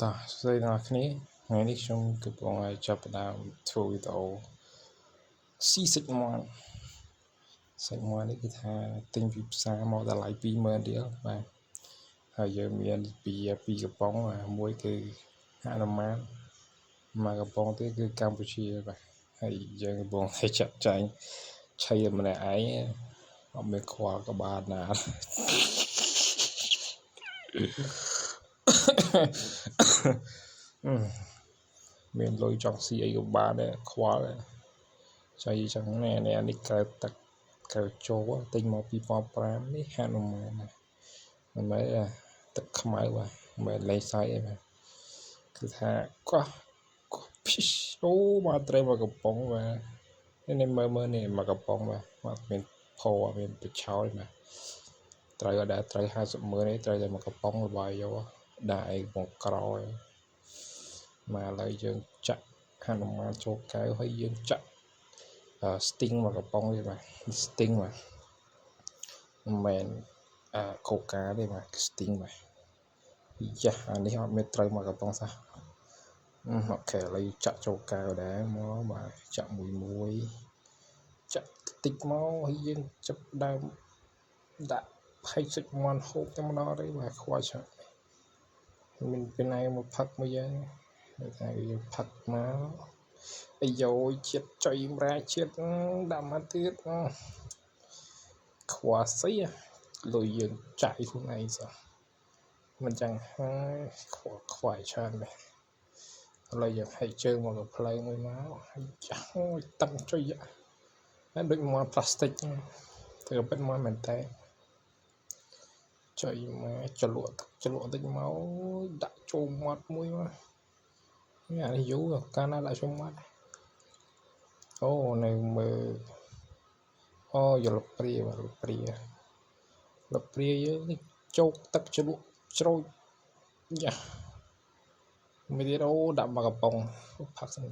តោះស្ដីដល់គ្នាថ្ងៃនេះខ្ញុំកំពុងចាប់ផ្ដើមធ្វើវីដេអូស៊ីសាច់មាន់នេះគឺថាទិញពីផ្សារមកតម្លៃ 20,000 រៀលបាទហើយយើងមានពីកំប៉ុងមួយគឺហនុមានមួយកំប៉ុងទៀតគឺកម្ពុជាបាទហើយយើងកំពុងចាត់ចែងឆៃម្នាក់ឯងអត់មានខ្វល់ក្បាលណាមានលុយចង់ស៊ីអីក៏បានដែរខ្វល់ចៃចឹងនេះកើទឹកកើចូលទិញមក2005នេះហនុមានមិនមែនទឹកខ្មៅបាទមិនមែនលេងសើចអីបាទគឺថាកោះអូមកត្រីមកកំប៉ុងបាទនេះមើលនេះមកកំប៉ុងបាទអត់មានផអត់មានបិឆោតបាទត្រីអត់ដែរត្រី50,000នេះត្រីតែមកកំប៉ុងលបាយយកដាក់អីមកក្រោយមកឥឡូវយើងចាក់ហនុមានចូលកែវហើយយើងចាក់sting មកកំប៉ុងនេះបាទ sting បាទមិនមែនកូកាទេបាទ sting បាទយ៉ាអានេះអត់មានត្រូវមកកំប៉ុងសោះអូខេឥឡូវចាក់ចូលកែវដែរមកបាទចាក់មួយចាក់តិចមកហើយយើងចាប់ដើមដាក់ផែកសាច់មាន់ហូបតែម្ដងទេបាទខ្វល់ឆ្ងាយមានពេលណាមកផឹកមួយយ៉ាងតែយើងផឹកមកអាយជាតិចុយម្រែជាតិដាក់មកទៀតខ្វល់ស្អីលុយយើងចាយខ្លួនឯងសោះមិនចឹងហើយខ្វល់ច្រើនដែរឥឡូវយើងហែកជើងមកផ្លូវមួយមកហើយចាស់តឹងចុយហើយដូចមាត់ផ្លាស្ទិកទៅពិតមកមែនតើចុយមកចលក់តិចមកដាក់ចូលមាត់មួយមកនេះអានេះយូរកាលណាដាក់ចូលមាត់អូនៅមើលអូយលព្រាយើងនេះជោគទឹកជ្រក់ជ្រោយយ៉ាមានទៀតអូដាក់មកកំប៉ុងផឹកសិន